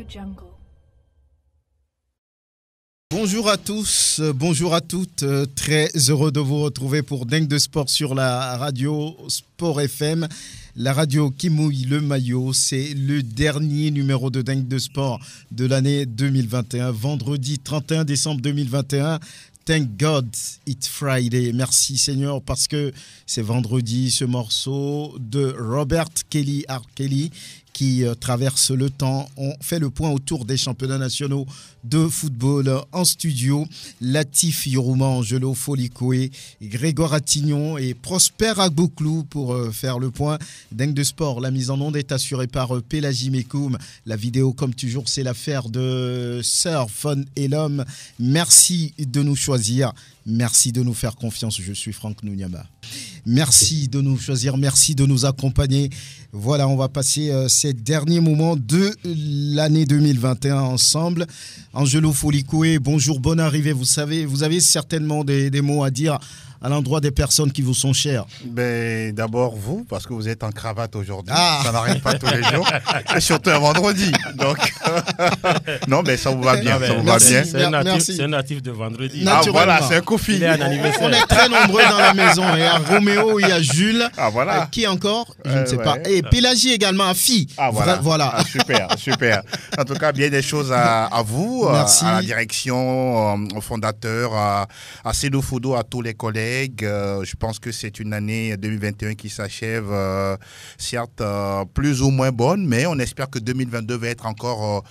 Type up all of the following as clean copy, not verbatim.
Jungle. Bonjour à tous, bonjour à toutes, très heureux de vous retrouver pour Dingue de Sport sur la radio Sport FM, la radio qui mouille le maillot. C'est le dernier numéro de Dingue de Sport de l'année 2021, vendredi 31 décembre 2021. Thank God it's Friday. Merci Seigneur parce que c'est vendredi, ce morceau de Robert Kelly, R. Kelly, qui traverse le temps. On fait le point autour des championnats nationaux de football en studio. Latif Yorouma, Angelo Folikoué, Grégoire Attignon et Prosper Agbouklou pour faire le point. Dingue de Sport, la mise en onde est assurée par Pélagie Mekoum. La vidéo, comme toujours, c'est l'affaire de Sir Fun et l'homme. Merci de nous choisir. Merci de nous faire confiance. Je suis Franck Nounyama. Merci de nous choisir. Merci de nous accompagner. Voilà, on va passer ces derniers moments de l'année 2021 ensemble. Angelo Folikoué, bonjour, bonne arrivée. Vous savez, vous avez certainement des mots à dire à l'endroit des personnes qui vous sont chères. Ben, d'abord vous, parce que vous êtes en cravate aujourd'hui. Ça n'arrive pas tous les jours. Et surtout un vendredi. Donc, non, mais ça vous va bien. Ça vous va bien. C'est un natif de vendredi. Ah, voilà, c'est un coffee. Il est un anniversaire. On est très nombreux dans la maison. Il y a Roméo, il y a Jules. Ah, voilà. Qui encore? Je ne sais pas. Et Pélagie également, Afi. Ah, voilà. Voilà. Ah, super, super. En tout cas, bien des choses à vous, merci. À la direction, au fondateur, à Cédou Foudou, à tous les collègues. Je pense que c'est une année 2021 qui s'achève, certes plus ou moins bonne, mais on espère que 2022 va être encore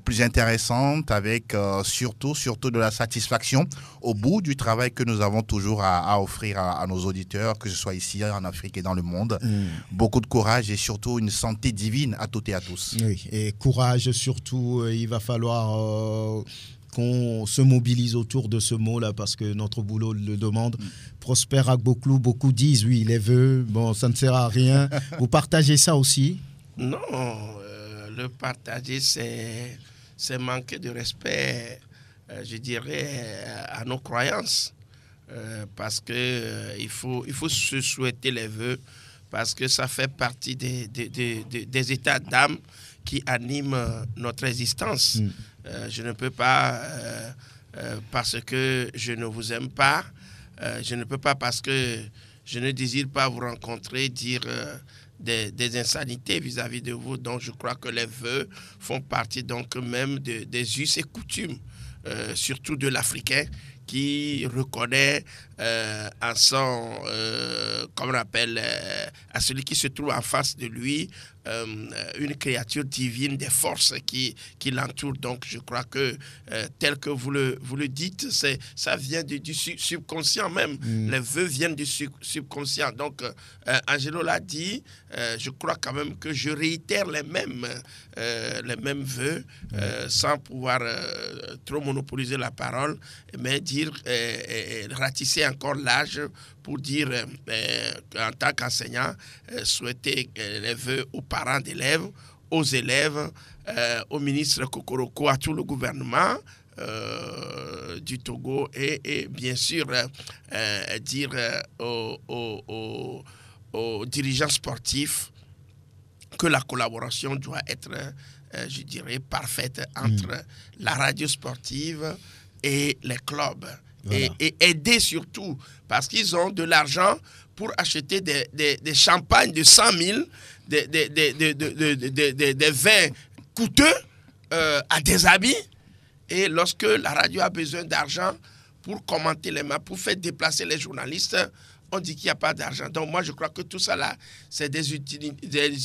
plus intéressante avec surtout de la satisfaction au bout du travail que nous avons toujours à offrir à nos auditeurs, que ce soit ici en Afrique et dans le monde. Beaucoup de courage et surtout une santé divine à toutes et à tous. Oui, et courage surtout, il va falloir qu'on se mobilise autour de ce mot-là parce que notre boulot le demande. Prosper Agbouklou, beaucoup disent, oui, les vœux, bon, ça ne sert à rien. Vous partagez ça aussi? Non, le partager, c'est manquer de respect, je dirais, à nos croyances. Parce que il faut se souhaiter les vœux, parce que ça fait partie des états d'âme qui animent notre existence. Je ne peux pas, parce que je ne vous aime pas, je ne peux pas parce que je ne désire pas vous rencontrer, dire des insanités vis-à-vis de vous. Donc je crois que les vœux font partie donc même des us et coutumes, surtout de l'Africain, qui reconnaît en son, comme on appelle, à celui qui se trouve en face de lui, une créature divine, des forces qui l'entourent. Donc je crois que tel que vous le dites, ça vient du subconscient même. Les vœux viennent du subconscient. Donc Angelo l'a dit, je crois quand même que je réitère les mêmes vœux, sans pouvoir trop monopoliser la parole, mais dire, ratisser encore l'âge pour dire en tant qu'enseignant, souhaiter les vœux aux parents d'élèves, aux élèves, au ministre Kokoroko, à tout le gouvernement du Togo et bien sûr dire aux dirigeants sportifs que la collaboration doit être, je dirais, parfaite entre la radio sportive et les clubs. Voilà. Et aider surtout, parce qu'ils ont de l'argent pour acheter des champagnes de 100 000, des vins coûteux à des habits. Et lorsque la radio a besoin d'argent pour commenter les matchs, pour faire déplacer les journalistes, on dit qu'il n'y a pas d'argent. Donc moi, je crois que tout ça là, c'est des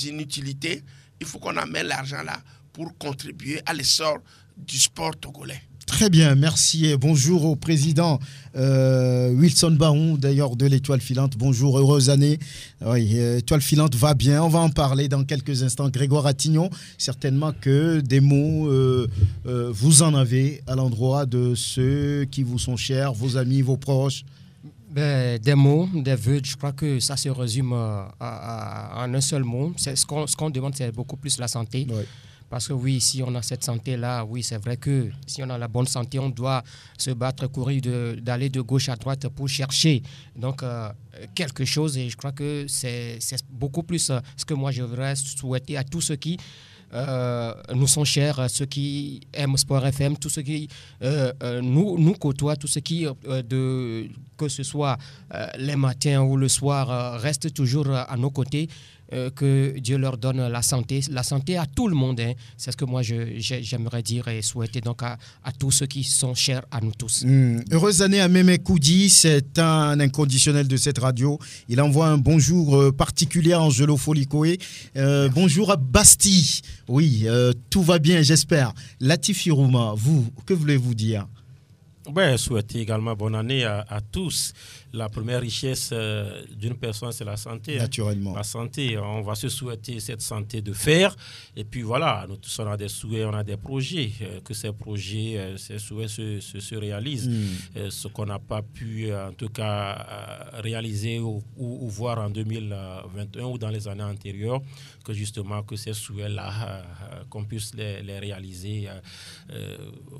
inutilités. Il faut qu'on amène l'argent là pour contribuer à l'essor du sport togolais. Très bien, merci et bonjour au président Wilson Baron, d'ailleurs de l'Étoile Filante. Bonjour, heureuse année. Oui, Étoile Filante va bien, on va en parler dans quelques instants. Grégoire Attignon, certainement que des mots, vous en avez à l'endroit de ceux qui vous sont chers, vos amis, vos proches. Des mots, des vœux, je crois que ça se résume en un seul mot. Ce qu'on demande, c'est beaucoup plus la santé. Oui. Parce que oui, si on a cette santé-là, oui, c'est vrai que si on a la bonne santé, on doit se battre, courir, d'aller de gauche à droite pour chercher donc, quelque chose. Et je crois que c'est beaucoup plus ce que moi je voudrais souhaiter à tous ceux qui nous sont chers, ceux qui aiment Sport FM, tous ceux qui nous côtoient, tous ceux qui, que ce soit les matins ou le soir, restent toujours à nos côtés. Que Dieu leur donne la santé à tout le monde. Hein. C'est ce que moi j'aimerais dire et souhaiter donc à tous ceux qui sont chers à nous tous. Heureuse année à Mémé Koudi, c'est un inconditionnel de cette radio. Il envoie un bonjour particulier à Angelo Folikoé. Bonjour à Bastille. Oui, tout va bien, j'espère. Latifi Rouma, vous, que voulez-vous dire? Souhaiter également bonne année à tous. La première richesse d'une personne, c'est la santé. Naturellement. La santé, on va se souhaiter cette santé de fer. Et puis voilà, nous tous, on a des souhaits, on a des projets. Que ces projets, ces souhaits se réalisent. Ce qu'on n'a pas pu, en tout cas, réaliser ou voir en 2021 ou dans les années antérieures, que justement, que ces souhaits-là, qu'on puisse les réaliser.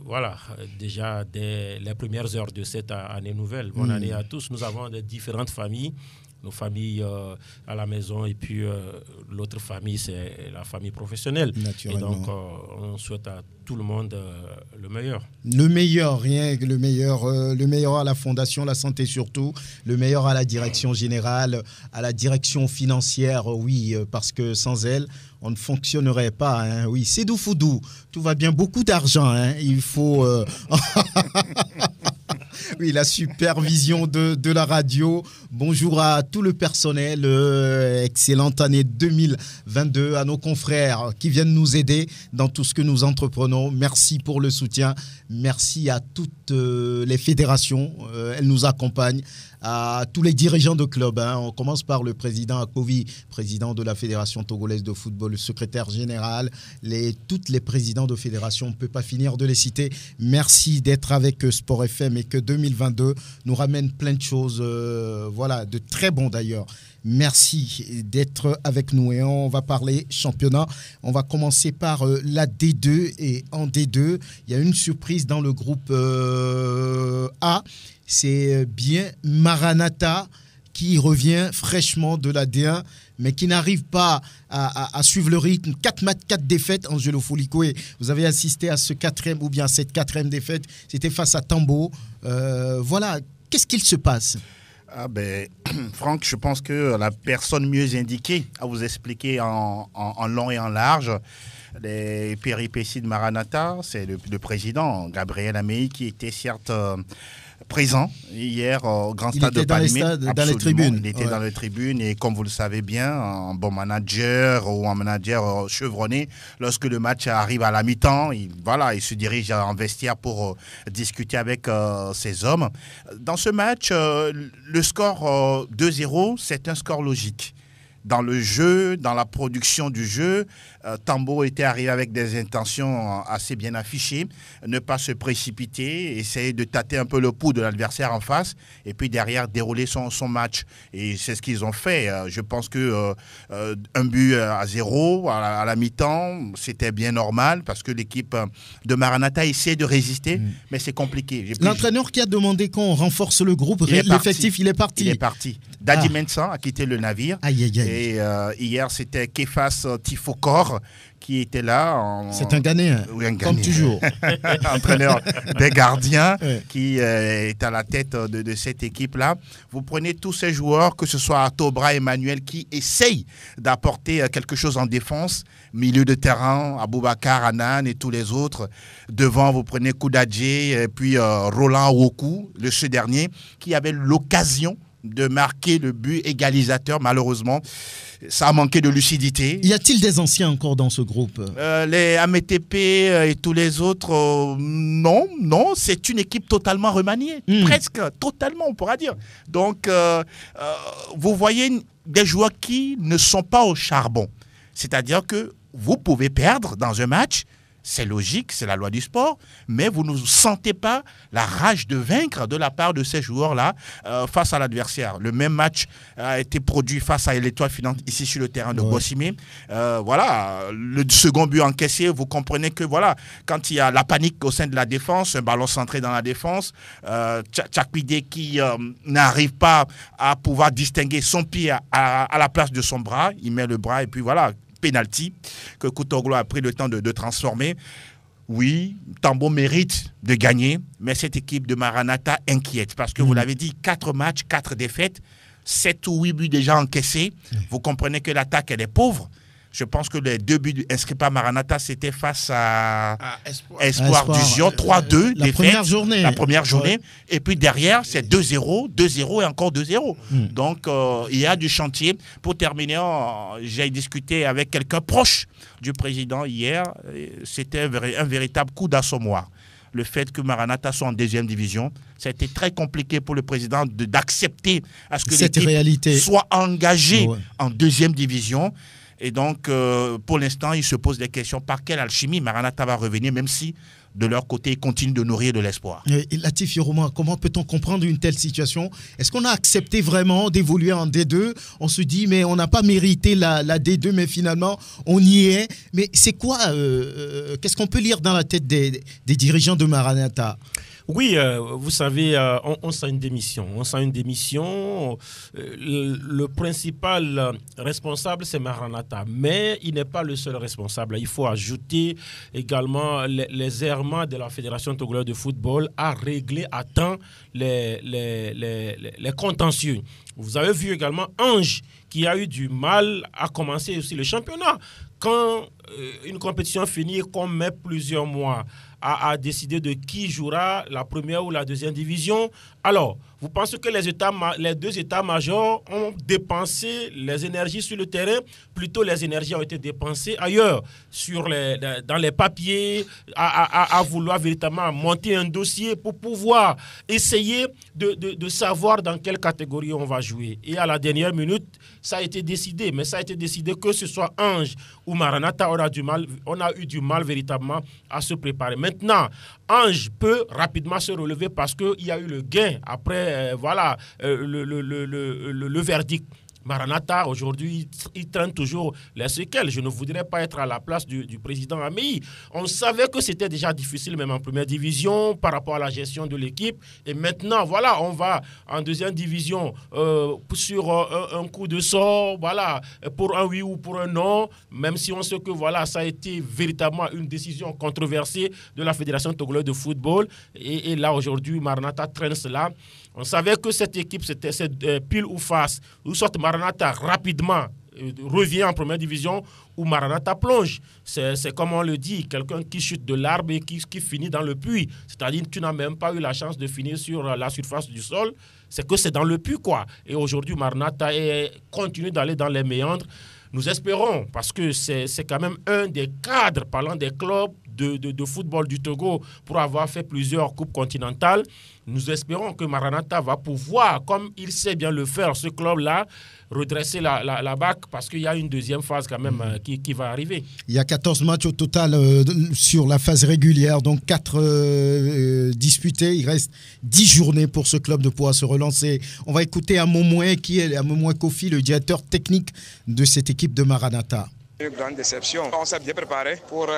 Voilà, déjà dès les premières heures de cette année nouvelle. Bonne année à tous. Nous avons des différentes familles, nos familles à la maison et puis l'autre famille, c'est la famille professionnelle. Et donc, on souhaite à tout le monde le meilleur. Le meilleur, rien que le meilleur à la fondation, la santé surtout, le meilleur à la direction générale, à la direction financière, oui, parce que sans elle, on ne fonctionnerait pas. Hein. Oui, c'est Sédou Foudou, tout va bien, beaucoup d'argent, hein. Il faut... Oui, la supervision de la radio. Bonjour à tout le personnel. Excellente année 2022 à nos confrères qui viennent nous aider dans tout ce que nous entreprenons. Merci pour le soutien. Merci à toutes les fédérations. Elles nous accompagnent. À tous les dirigeants de clubs. Hein. On commence par le président Akovi, président de la Fédération togolaise de football, le secrétaire général, toutes les présidents de fédération. On ne peut pas finir de les citer. Merci d'être avec Sport FM et que 2022 nous ramène plein de choses. Voilà, de très bons d'ailleurs. Merci d'être avec nous et on va parler championnat. On va commencer par la D2 et en D2, il y a une surprise dans le groupe A. C'est bien Maranatha qui revient fraîchement de la D1, mais qui n'arrive pas à suivre le rythme. 4 matchs, 4 défaites. Angelo Folikoé, vous avez assisté à ce quatrième ou bien cette quatrième défaite. C'était face à Tambo. Voilà, qu'est-ce qu'il se passe ? Franck, je pense que la personne mieux indiquée à vous expliquer en long et en large les péripéties de Maranatha, c'est le président Gabriel Amei qui était certes présent hier au grand stade de Palimé. Dans les tribunes. Il était dans les tribunes et comme vous le savez bien, un bon manager ou un manager chevronné, lorsque le match arrive à la mi-temps, il se dirige en vestiaire pour discuter avec ses hommes. Dans ce match, le score 2-0, c'est un score logique. Dans le jeu, dans la production du jeu, Tambo était arrivé avec des intentions assez bien affichées, ne pas se précipiter, essayer de tâter un peu le pouls de l'adversaire en face et puis derrière dérouler son match. Et c'est ce qu'ils ont fait. Je pense que un but à 0 à la mi-temps, c'était bien normal parce que l'équipe de Maranatha essaie de résister, mais c'est compliqué. L'entraîneur qui a demandé qu'on renforce le groupe, l'effectif, il est parti. Il est parti. Dadi Mensan a quitté le navire. Aïe, aïe, aïe. Et hier, c'était Kefas Tifokor qui était là. C'est un Ghanéen, comme toujours. Entraîneur des gardiens qui est à la tête de cette équipe-là. Vous prenez tous ces joueurs, que ce soit Tobra, Emmanuel, qui essayent d'apporter quelque chose en défense. Milieu de terrain, Aboubakar, Anan et tous les autres. Devant, vous prenez Koudadje et puis Roland Woku, ce dernier, qui avait l'occasion de marquer le but égalisateur. Malheureusement, ça a manqué de lucidité. Y a-t-il des anciens encore dans ce groupe ? Les AMTP et tous les autres, non, c'est une équipe totalement remaniée. Presque, totalement, on pourra dire. Donc, vous voyez des joueurs qui ne sont pas au charbon. C'est-à-dire que vous pouvez perdre dans un match. C'est logique, c'est la loi du sport, mais vous ne sentez pas la rage de vaincre de la part de ces joueurs-là face à l'adversaire. Le même match a été produit face à l'Étoile Filante ici sur le terrain de Bossimé. Le second but encaissé, vous comprenez que quand il y a la panique au sein de la défense, un ballon centré dans la défense, Tchakwide qui n'arrive pas à pouvoir distinguer son pied à la place de son bras, il met le bras et puis voilà. penalty que Kutoglo a pris le temps de transformer. Oui, Tambo mérite de gagner, mais cette équipe de Maranatha inquiète parce que vous l'avez dit, 4 matchs, 4 défaites, 7 ou 8 buts déjà encaissés. Vous comprenez que l'attaque, elle est pauvre. Je pense que les 2 buts inscrits par Maranatha, c'était face à Espoir du Zion, 3-2. La première journée. La première journée. Ouais. Et puis derrière, c'est 2-0, 2-0 et encore 2-0. Donc, il y a du chantier. Pour terminer, j'ai discuté avec quelqu'un proche du président hier. C'était un véritable coup d'assommoir. Le fait que Maranatha soit en 2e division, ça a été très compliqué pour le président d'accepter à ce que l'équipe soit engagée en 2e division. Et donc, pour l'instant, ils se posent des questions. Par quelle alchimie Maranatha va revenir, même si, de leur côté, ils continuent de nourrir de l'espoir. Et Latif Yoroma, comment peut-on comprendre une telle situation? Est-ce qu'on a accepté vraiment d'évoluer en D2? On se dit, mais on n'a pas mérité la D2, mais finalement, on y est. Mais c'est quoi qu'est-ce qu'on peut lire dans la tête des dirigeants de Maranatha? Oui, vous savez, on sent une démission. On sent une démission. Le principal responsable, c'est Maranatha. Mais il n'est pas le seul responsable. Il faut ajouter également les errements de la Fédération togolaise de football à régler à temps les contentieux. Vous avez vu également Ange qui a eu du mal à commencer aussi le championnat. Quand une compétition finit, qu'on met plusieurs mois à décider de qui jouera la première ou la 2e division. Alors, vous pensez que les 2 états-majors ont dépensé les énergies sur le terrain? Plutôt, les énergies ont été dépensées ailleurs, dans les papiers, à vouloir véritablement monter un dossier pour pouvoir essayer de savoir dans quelle catégorie on va jouer. Et à la dernière minute, ça a été décidé. Mais ça a été décidé que ce soit Ange ou Maranatha, on a eu du mal véritablement à se préparer. Maintenant, Ange peut rapidement se relever parce qu'il y a eu le gain après le verdict. Maranatha, aujourd'hui, il traîne toujours les séquelles. Je ne voudrais pas être à la place du président Amei. On savait que c'était déjà difficile, même en 1e division, par rapport à la gestion de l'équipe. Et maintenant, voilà, on va en 2e division sur un coup de sort, voilà, pour un oui ou pour un non, même si on sait que voilà, ça a été véritablement une décision controversée de la Fédération togolaise de football. Et là, aujourd'hui, Maranatha traîne cela. On savait que cette équipe, c'était pile ou face. Ou soit Maranatha rapidement revient en 1e division ou Maranatha plonge. C'est comme on le dit, quelqu'un qui chute de l'arbre et qui finit dans le puits. C'est-à-dire que tu n'as même pas eu la chance de finir sur la surface du sol. C'est que c'est dans le puits, quoi. Et aujourd'hui, Maranatha continue d'aller dans les méandres. Nous espérons, parce que c'est quand même un des cadres, parlant des clubs de football du Togo, pour avoir fait plusieurs coupes continentales. Nous espérons que Maranatha va pouvoir, comme il sait bien le faire, ce club-là, redresser la BAC, parce qu'il y a une 2e phase quand même qui va arriver. Il y a 14 matchs au total sur la phase régulière, donc 4 disputés. Il reste 10 journées pour ce club de pouvoir se relancer. On va écouter Amomoué, qui est Amomoué Kofi, le directeur technique de cette équipe de Maranatha. Une grande déception. On s'est bien préparé pour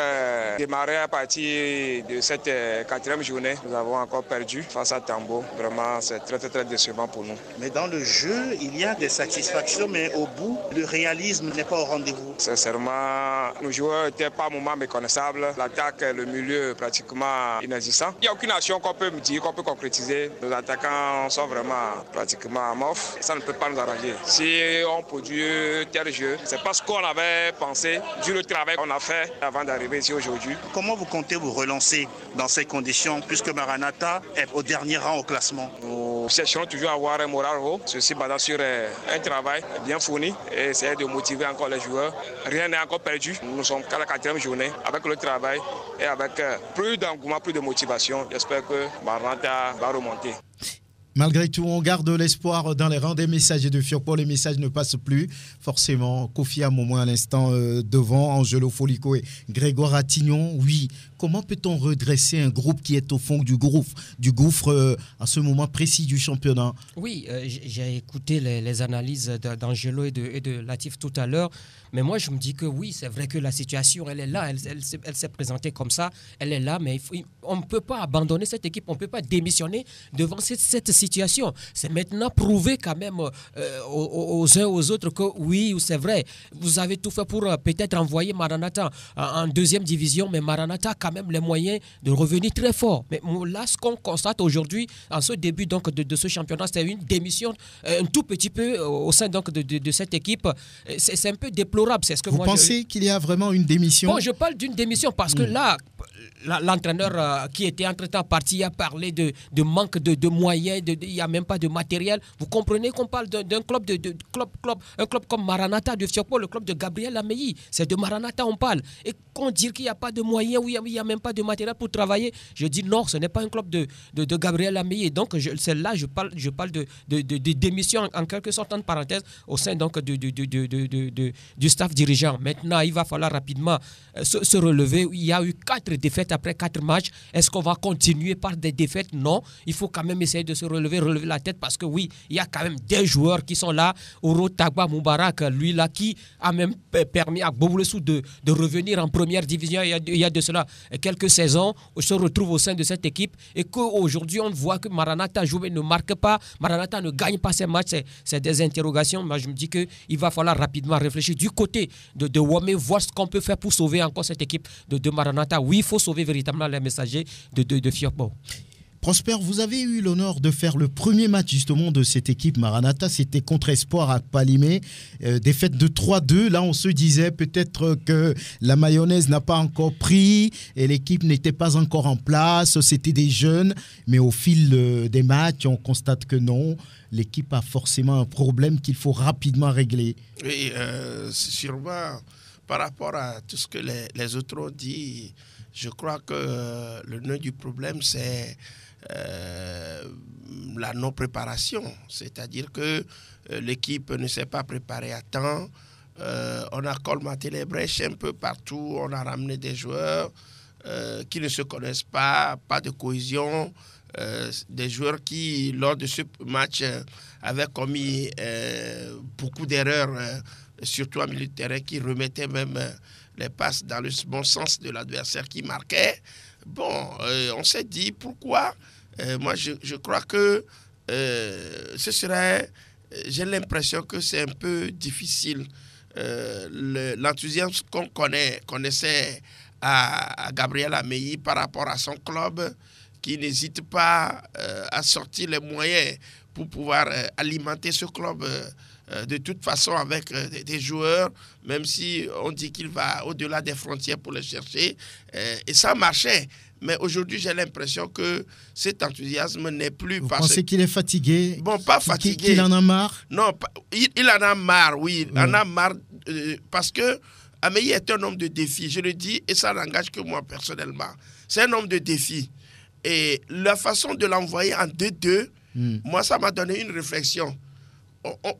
démarrer à partir de cette 4e journée. Nous avons encore perdu face à Tambo. Vraiment, c'est très, très, très décevant pour nous. Mais dans le jeu, il y a des satisfactions, mais au bout, le réalisme n'est pas au rendez-vous. Sincèrement, nos joueurs n'étaient pas un moment méconnaissables. L'attaque, le milieu, pratiquement inexistant. Il n'y a aucune action qu'on peut me dire, qu'on peut concrétiser. Nos attaquants sont vraiment pratiquement amorphes. Ça ne peut pas nous arranger. Si on produit tel jeu, c'est parce qu'on avait pensé du travail qu'on a fait avant d'arriver ici aujourd'hui. Comment vous comptez vous relancer dans ces conditions, puisque Maranatha est au dernier rang au classement? Nous cherchons toujours à avoir un moral haut, ceci basé sur un travail bien fourni et essayer de motiver encore les joueurs. Rien n'est encore perdu. Nous sommes qu'à la 4e journée avec le travail et avec plus d'engouement, plus de motivation. J'espère que Maranatha va remonter. Malgré tout, on garde l'espoir dans les rangs des messagers de Fiokpo. Les messages ne passent plus. Forcément, Kofi Amomoué à l'instant devant, Angelo Folico et Grégoire Attignon. Oui, comment peut-on redresser un groupe qui est au fond du gouffre à ce moment précis du championnat? Oui, j'ai écouté les analyses d'Angelo et de Latif tout à l'heure. Mais moi, je me dis que oui, c'est vrai que la situation, elle est là. Elle s'est présentée comme ça. Elle est là, mais on ne peut pas abandonner cette équipe. On ne peut pas démissionner devant cette situation. C'est maintenant prouver quand même aux uns aux autres que oui, c'est vrai, vous avez tout fait pour peut-être envoyer Maranatha en deuxième division, mais Maranatha a quand même les moyens de revenir très fort. Mais là, ce qu'on constate aujourd'hui, en ce début donc, de ce championnat, c'est une démission un tout petit peu au sein donc, de cette équipe. C'est un peu déplorable. C'est ce que vous pensez qu'il y a vraiment une démission? Bon, je parle d'une démission parce que là, l'entraîneur qui était entre-temps parti a parlé de manque de moyens, il n'y a même pas de matériel. Vous comprenez qu'on parle d'un club, un club comme Maranatha de Fiokpo, le club de Gabriel Ameyi. C'est de Maranatha on parle. Et qu'on dit qu'il n'y a pas de moyens, ou il n'y a même pas de matériel pour travailler, je dis non, ce n'est pas un club de Gabriel Ameyi. Donc c'est là je parle de démission en quelque sorte, en parenthèse, au sein donc du staff dirigeant. Maintenant, il va falloir rapidement se relever. Il y a eu 4 défaites après 4 matchs. Est-ce qu'on va continuer par des défaites? Non. Il faut quand même essayer de se relever la tête parce que oui, il y a quand même des joueurs qui sont là. Oro Tagba Moubarak, lui là, qui a même permis à Boboulessou de revenir en première division il y a de cela quelques saisons, se retrouve au sein de cette équipe et qu'aujourd'hui on voit que Maranatha joue mais ne marque pas, Maranatha ne gagne pas ses matchs. C'est des interrogations. Moi je me dis qu'il va falloir rapidement réfléchir du côté de Wamé, voir ce qu'on peut faire pour sauver encore cette équipe de Maranatha. Oui, il faut sauver véritablement les messagers de Fiokpo. Prosper, vous avez eu l'honneur de faire le premier match justement de cette équipe Maranatha, c'était contre Espoir à Palimé, défaite de 3-2. Là, on se disait peut-être que la mayonnaise n'a pas encore pris et l'équipe n'était pas encore en place, c'était des jeunes, mais au fil des matchs, on constate que non, l'équipe a forcément un problème qu'il faut rapidement régler. Oui, sûrement, par rapport à tout ce que les autres ont dit, je crois que le nœud du problème, c'est la non-préparation. C'est-à-dire que l'équipe ne s'est pas préparée à temps. On a colmaté les brèches un peu partout. On a ramené des joueurs qui ne se connaissent pas de cohésion. Des joueurs qui, lors de ce match, avaient commis beaucoup d'erreurs, surtout en milieu de terrain, qui remettaient même les passes dans le bon sens de l'adversaire qui marquait. Bon, on s'est dit pourquoi. Moi, je crois que ce serait... J'ai l'impression que c'est un peu difficile. L'enthousiasme qu'on connaissait à Gabriel Ameyi par rapport à son club, qui n'hésite pas à sortir les moyens pour pouvoir alimenter ce club de toute façon avec des joueurs, même si on dit qu'il va au-delà des frontières pour les chercher. Et ça marchait. Mais aujourd'hui, j'ai l'impression que cet enthousiasme n'est plus... Vous pensez qu'il est fatigué? Bon, pas fatigué. Qu'il en a marre? Non, il en a marre, oui. Il en a marre parce que Ameyi est un homme de défi. Je le dis, et ça n'engage que moi personnellement. C'est un homme de défi. Et la façon de l'envoyer en 2-2, moi, ça m'a donné une réflexion.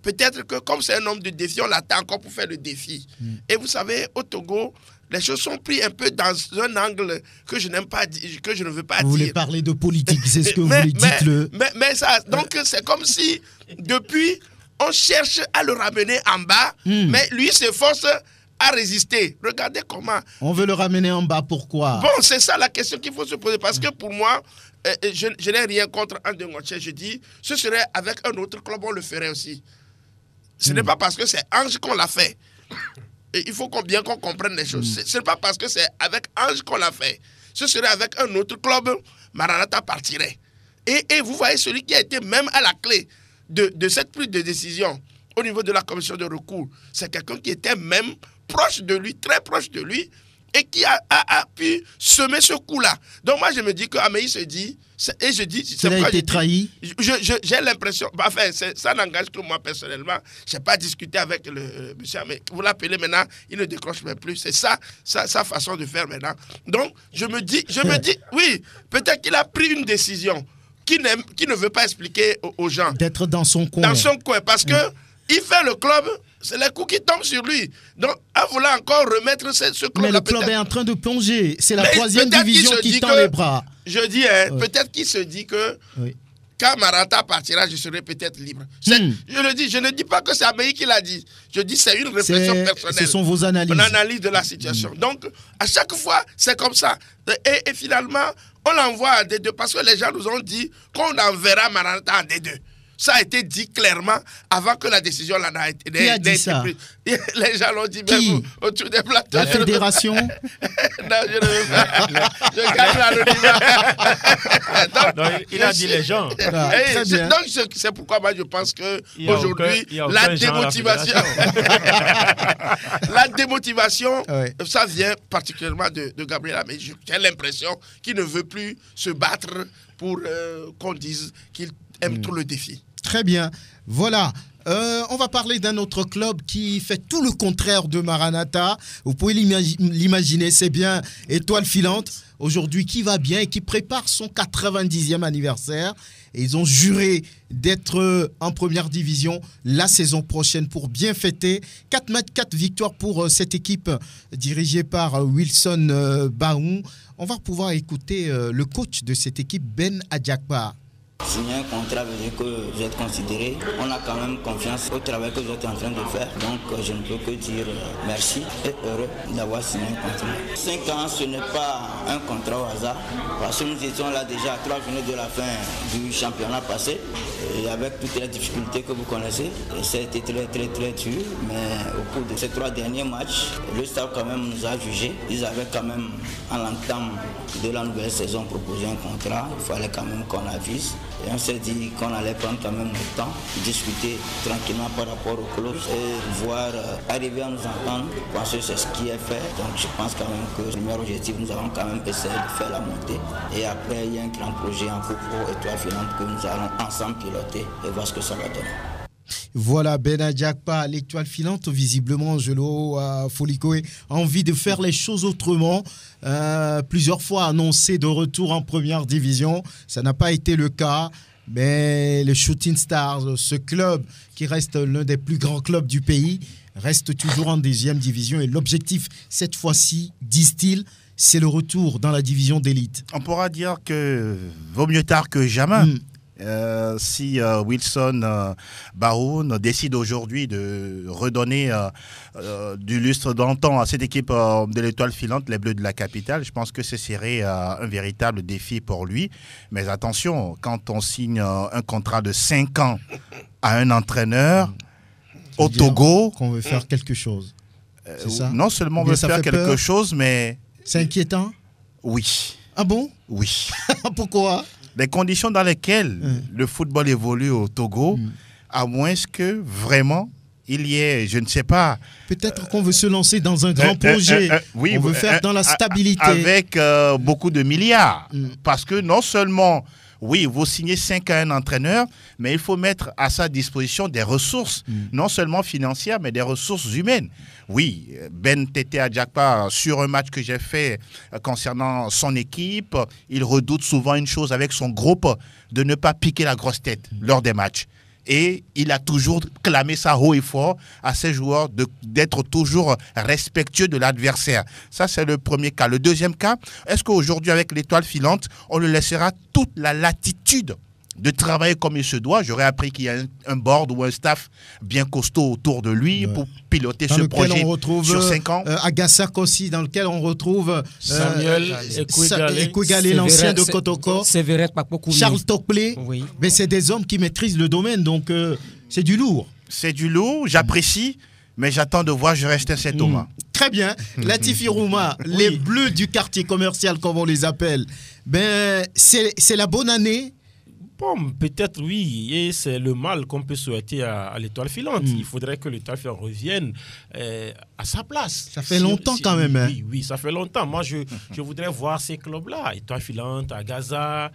Peut-être que comme c'est un homme de défi, on l'attend encore pour faire le défi. Et vous savez, au Togo, les choses sont prises un peu dans un angle que je n'aime pas, que je ne veux pas dire. Vous voulez parler de politique, c'est ce que vous voulez dire. Mais ça, donc c'est comme si, depuis, on cherche à le ramener en bas, mais lui s'efforce à résister. Regardez comment. On veut le ramener en bas, pourquoi? Bon, c'est ça la question qu'il faut se poser. Parce que pour moi, je n'ai rien contre André Ngotche. Je dis, ce serait avec un autre club, on le ferait aussi. Ce n'est pas parce que c'est Ange qu'on l'a fait. Et il faut bien qu'on comprenne les choses. Ce n'est pas parce que c'est avec Ange qu'on l'a fait. Ce serait avec un autre club, Maranatha partirait. Et vous voyez celui qui a été même à la clé de cette prise de décision au niveau de la commission de recours. C'est quelqu'un qui était même proche de lui, très proche de lui, et qui a pu semer ce coup-là. Donc moi, je me dis qu'Ameyi se dit, et je dis... Il a été trahi. J'ai l'impression... Enfin, ça n'engage que moi personnellement. Je n'ai pas discuté avec le monsieur Ameyi. Vous l'appelez maintenant, il ne décroche même plus. C'est ça, sa façon de faire maintenant. Donc, je me dis, oui, peut-être qu'il a pris une décision qui ne veut pas expliquer aux gens. D'être dans son coin. Dans son coin, parce que il fait le club... C'est les coups qui tombent sur lui. Donc, à vouloir encore remettre ce club. Mais le club est en train de plonger. C'est la troisième division qui tend les bras. Je dis, peut-être qu'il se dit que quand Maranatha partira, je serai peut-être libre. Je le dis, je ne dis pas que c'est Ameyi qui l'a dit. Je dis c'est une réflexion personnelle. Ce sont vos analyses. Mon analyse de la situation. Donc, à chaque fois, c'est comme ça. Et finalement, On l'envoie en D2 parce que les gens nous ont dit qu'on enverra Maranatha en D2. Ça a été dit clairement avant que la décision là n'a été prise. Qui a dit ça? Les gens l'ont dit même autour des plateaux. La fédération? Non, je ne veux pas. Je garde l'anonymat. Il a dit les gens. Très bien. Donc, c'est pourquoi moi je pense qu'aujourd'hui, la démotivation, la démotivation, ça vient particulièrement de Gabriela. Mais j'ai l'impression qu'il ne veut plus se battre pour qu'on dise qu'il aime trop le défi. Très bien. Voilà. On va parler d'un autre club qui fait tout le contraire de Maranatha. Vous pouvez l'imaginer, c'est bien Étoile Filante. Aujourd'hui, qui va bien et qui prépare son 90e anniversaire. Et ils ont juré d'être en première division la saison prochaine pour bien fêter. 4 matchs, 4 victoires pour cette équipe dirigée par Wilson Baoum. On va pouvoir écouter le coach de cette équipe, Ben Adjakba. Signer un contrat veut dire que vous êtes considéré. On a quand même confiance au travail que vous êtes en train de faire. Donc je ne peux que dire merci et heureux d'avoir signé un contrat. 5 ans, ce n'est pas un contrat au hasard. Parce que nous étions là déjà à 3 journées de la fin du championnat passé. Et avec toutes les difficultés que vous connaissez, ça a été très dur. Mais au cours de ces 3 derniers matchs, le staff quand même nous a jugés. Ils avaient quand même, à l'entame de la nouvelle saison, proposé un contrat. Il fallait quand même qu'on avise. Et on s'est dit qu'on allait prendre quand même le temps, discuter tranquillement par rapport aux clauses et voir arriver à nous entendre, parce que c'est ce qui est fait. Donc je pense quand même que le premier objectif, nous avons quand même essayé de faire la montée. Et après, il y a un grand projet en cours pour Étoile Filante que nous allons ensemble piloter et voir ce que ça va donner. Voilà, Ben Adjakba, l'Étoile Filante, visiblement, Angelo Folikoé a envie de faire les choses autrement. Plusieurs fois annoncé de retour en première division, ça n'a pas été le cas. Mais le Shooting Stars, ce club qui reste l'un des plus grands clubs du pays, reste toujours en deuxième division. Et l'objectif, cette fois-ci, disent-ils, c'est le retour dans la division d'élite. On pourra dire que vaut mieux tard que jamais. Si Wilson Baoum décide aujourd'hui de redonner du lustre d'antan à cette équipe de l'Étoile Filante, les Bleus de la capitale, je pense que ce serait un véritable défi pour lui. Mais attention, quand on signe un contrat de 5 ans à un entraîneur au Togo... Qu'on veut faire quelque chose. C'est ça? Non seulement on veut faire quelque chose, mais... C'est inquiétant? Oui. Ah bon? Oui. Pourquoi? Les conditions dans lesquelles le football évolue au Togo, à moins que vraiment il y ait, je ne sais pas... Peut-être qu'on veut se lancer dans un grand projet. Oui, on veut faire dans la stabilité. Avec beaucoup de milliards. Parce que non seulement, oui, vous signez 5 à un entraîneur, mais il faut mettre à sa disposition des ressources, non seulement financières, mais des ressources humaines. Oui, Ben Tete Adjakba, sur un match que j'ai fait concernant son équipe, il redoute souvent une chose avec son groupe, de ne pas piquer la grosse tête lors des matchs. Et il a toujours clamé ça haut et fort à ses joueurs d'être toujours respectueux de l'adversaire. Ça, c'est le premier cas. Le deuxième cas, est-ce qu'aujourd'hui, avec l'Étoile Filante, on le laissera toute la latitude de travailler comme il se doit? J'aurais appris qu'il y a un board ou un staff bien costaud autour de lui pour piloter ce projet sur 5 ans. Agassak aussi, dans lequel on retrouve Samuel Ekwegale, l'ancien de Kotoko, Charles Tokplé. Oui. Mais c'est des hommes qui maîtrisent le domaine, donc c'est du lourd. C'est du lourd, j'apprécie, mais j'attends de voir, je reste un set Thomas. Très bien. Latifi Rouma, les Bleus du quartier commercial, comme on les appelle, ben, c'est la bonne année. Bon, peut-être oui, et c'est le mal qu'on peut souhaiter à l'Étoile Filante. Il faudrait que l'Étoile Filante revienne à sa place. Ça fait longtemps quand même. Hein. Oui, ça fait longtemps. Moi, je voudrais voir ces clubs-là, Étoile Filante, à Gaza.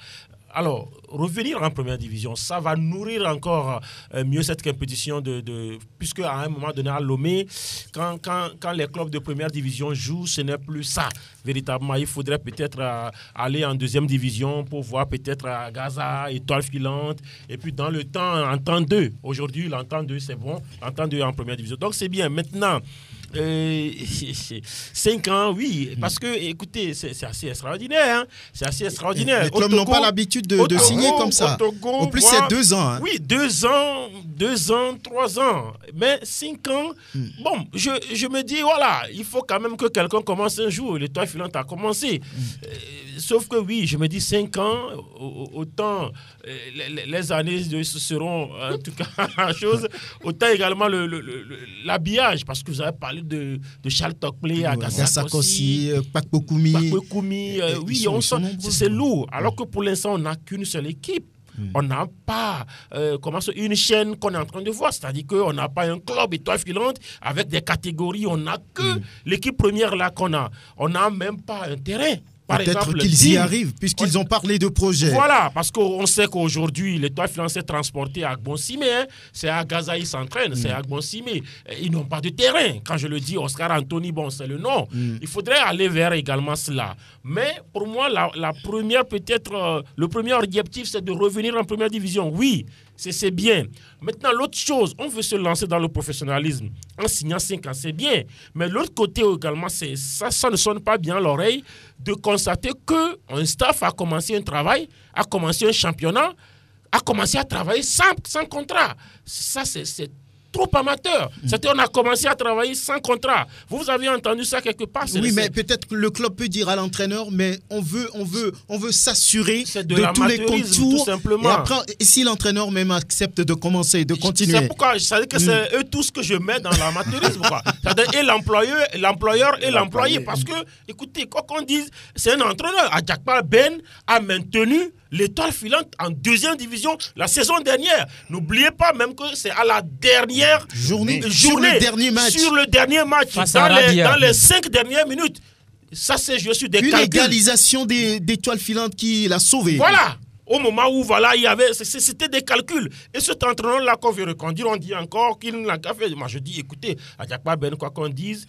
Alors, revenir en première division, ça va nourrir encore mieux cette compétition puisque à un moment donné à Lomé, quand les clubs de première division jouent, ce n'est plus ça. Véritablement, il faudrait peut-être aller en deuxième division pour voir peut-être à Gaza, Étoile Filante, et puis dans le temps, en temps 2. Aujourd'hui, en temps 2, c'est bon, en temps 2 en première division. Donc, c'est bien. Maintenant, 5 ans, oui, parce que, écoutez, c'est assez extraordinaire. Hein? C'est assez extraordinaire. Les clubs n'ont pas l'habitude de signer comme ça. Togo, en plus, c'est 2 ans. Hein? Oui, 2 ans, 3 ans. Mais 5 ans, bon, je me dis, voilà, il faut quand même que quelqu'un commence un jour. L'Étoile Filante a commencé. sauf que oui, je me dis 5 ans, autant les années seront en tout cas la chose, autant également l'habillage, parce que vous avez parlé de Charles Tokplé, Agasakossi, Pakpokoumi. Oui, c'est lourd, alors que pour l'instant, on n'a qu'une seule équipe. On n'a pas une chaîne qu'on est en train de voir, c'est-à-dire qu'on n'a pas un club étoile filante avec des catégories, on n'a que l'équipe première là qu'on a. On n'a même pas un terrain. Peut-être qu'ils y arrivent, puisqu'ils ont parlé de projets. Voilà, parce qu'on sait qu'aujourd'hui, l'étoile filante s'est transportée à Agbon-Simé. C'est à Gaza, ils s'entraînent, c'est à Agbon-Simé. Ils n'ont pas de terrain. Quand je le dis, Oscar Anthony, bon, c'est le nom. Il faudrait aller vers également cela. Mais pour moi, la première, peut-être, le premier objectif, c'est de revenir en première division. Oui, c'est bien. Maintenant, l'autre chose, on veut se lancer dans le professionnalisme en signant 5 ans, c'est bien. Mais l'autre côté également, ça ne sonne pas bien à l'oreille de constater qu'un staff a commencé un travail, a commencé un championnat, a commencé à travailler sans contrat. Ça, c'est trop amateur. C'est-à-dire qu'on a commencé à travailler sans contrat. Vous avez entendu ça quelque part? Oui, mais peut-être que le club peut dire à l'entraîneur, mais on veut s'assurer de tous les contours. Tout simplement. Et après, si l'entraîneur même accepte de commencer, de continuer. C'est pourquoi je savais que c'est eux tous que je mets dans l'amateurisme. C'est-à-dire et l'employeur et l'employé. Parce que, écoutez, quoi qu'on dise, c'est un entraîneur. Adjakpa Ben a maintenu l'étoile filante en 2e division la saison dernière. N'oubliez pas même que c'est à la dernière journée sur le dernier match. Sur le dernier match, dans les 5 dernières minutes. Ça, c'est je suis des calculs. Une égalisation d'étoiles filantes qui l'a sauvé. Voilà. Au moment où c'était des calculs. Et cet entraîneur-là qu'on veut reconduire, on dit encore qu'il n'a qu'à faire. Moi, je dis, écoutez, Adjakpa Ben, quoi qu'on dise,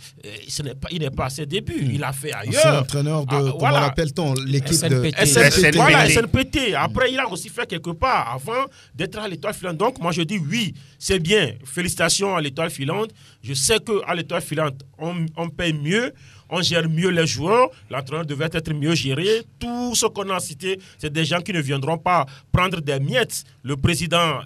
il n'est pas à ses débuts. Il a fait ailleurs. C'est l'entraîneur de, comment l'appelle-t-on, l'équipe SNPT. Voilà, SNPT. Après, il a aussi fait quelque part avant d'être à l'étoile filante. Donc, moi, je dis oui, c'est bien. Félicitations à l'étoile filante. Je sais qu'à l'étoile filante, on paye mieux. On gère mieux les joueurs, l'entraîneur devait être mieux géré. Tout ce qu'on a cité, c'est des gens qui ne viendront pas prendre des miettes. Le président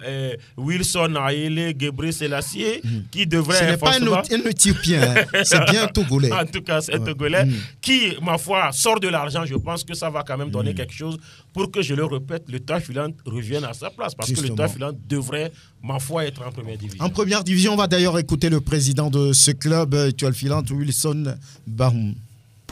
Wilson Haile Gebre Selassie, qui devrait... Ce n'est pas un Éthiopien, c'est bien un Togolais. En tout cas, c'est un Togolais qui, ma foi, sort de l'argent. Je pense que ça va quand même donner quelque chose pour que, je le répète, l'étoile filante revienne à sa place. Parce que l'étoile filante devrait, ma foi, être en première division. En première division, on va d'ailleurs écouter le président de ce club, étoile filante, Wilson Bahum.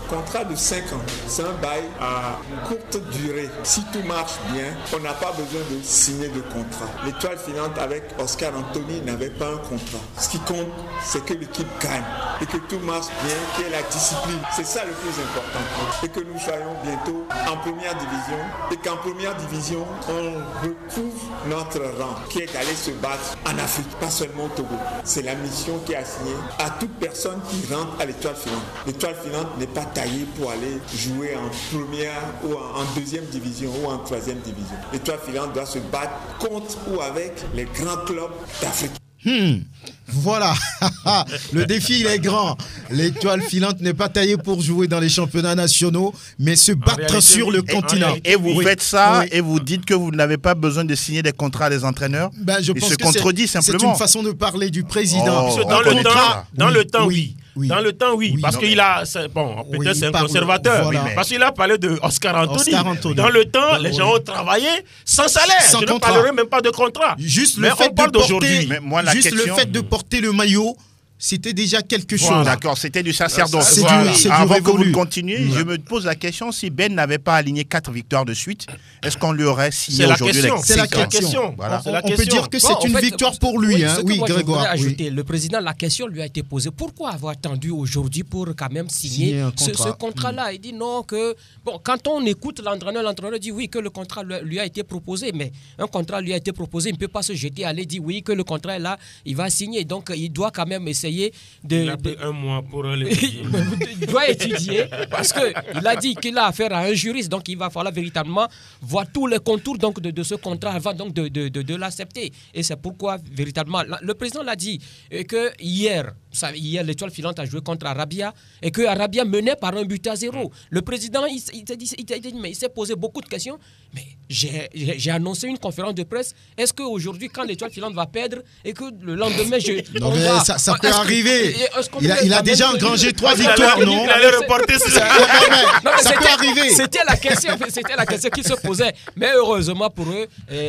Contrat de 5 ans, c'est un bail à courte durée. Si tout marche bien, on n'a pas besoin de signer de contrat. L'étoile filante avec Oscar Anthony n'avait pas un contrat. Ce qui compte, c'est que l'équipe gagne et que tout marche bien, qu'il y ait la discipline. C'est ça le plus important. Et que nous soyons bientôt en première division et qu'en première division, on retrouve notre rang qui est d'aller se battre en Afrique, pas seulement au Togo. C'est la mission qui est assignée à toute personne qui rentre à l'étoile filante. L'étoile filante n'est pas taillé pour aller jouer en première ou en 2e division ou en 3e division. L'étoile filante doit se battre contre ou avec les grands clubs d'Afrique. Voilà, le défi il est grand. L'étoile filante n'est pas taillée pour jouer dans les championnats nationaux, mais se battre sur le continent. Et vous faites ça et vous dites que vous n'avez pas besoin de signer des contrats des entraîneurs. Je pense se que contredit simplement. C'est une façon de parler du président. Dans le temps, oui. Dans le temps, oui. Parce qu'il a... peut-être c'est un conservateur. Voilà. Parce qu'il a parlé de Oscar Anthony. Dans le temps, les gens ont travaillé sans salaire. Je ne parlerai même pas de contrat. Mais on parle d'aujourd'hui. Juste le fait de porter le maillot, c'était déjà quelque chose. D'accord, c'était du sacerdoce. Avant que vous continuiez, je me pose la question, si Ben n'avait pas aligné 4 victoires de suite, est-ce qu'on lui aurait signé aujourd'hui? C'est la question. Voilà. On peut dire que c'est une victoire pour lui. Oui, Grégoire. Le président, la question lui a été posée. Pourquoi avoir attendu aujourd'hui pour quand même signer ce contrat-là? Il dit non, que... Bon, quand on écoute l'entraîneur dit oui, que le contrat lui a été proposé, mais un contrat lui a été proposé, il ne peut pas se jeter, aller dire oui, que le contrat est là, il va signer. Donc, il doit quand même essayer il a pris un mois pour l'étudier. Il doit étudier parce qu'il a dit qu'il a affaire à un juriste, donc il va falloir véritablement voir tous les contours donc, de ce contrat avant donc, de l'accepter. Et c'est pourquoi véritablement, le président l'a dit que hier, hier, l'Étoile filante a joué contre Arabia et que Arabia menait par 1-0. Le président, il s'est posé beaucoup de questions. Mais j'ai annoncé une conférence de presse. Est-ce qu'aujourd'hui, quand l'Étoile filante va perdre et que le lendemain, non, mais ça peut arriver. Il a déjà engrangé 3 victoires, non? Il allait reporter ça. Ça peut arriver. C'était la question qui se posait. Mais heureusement pour eux,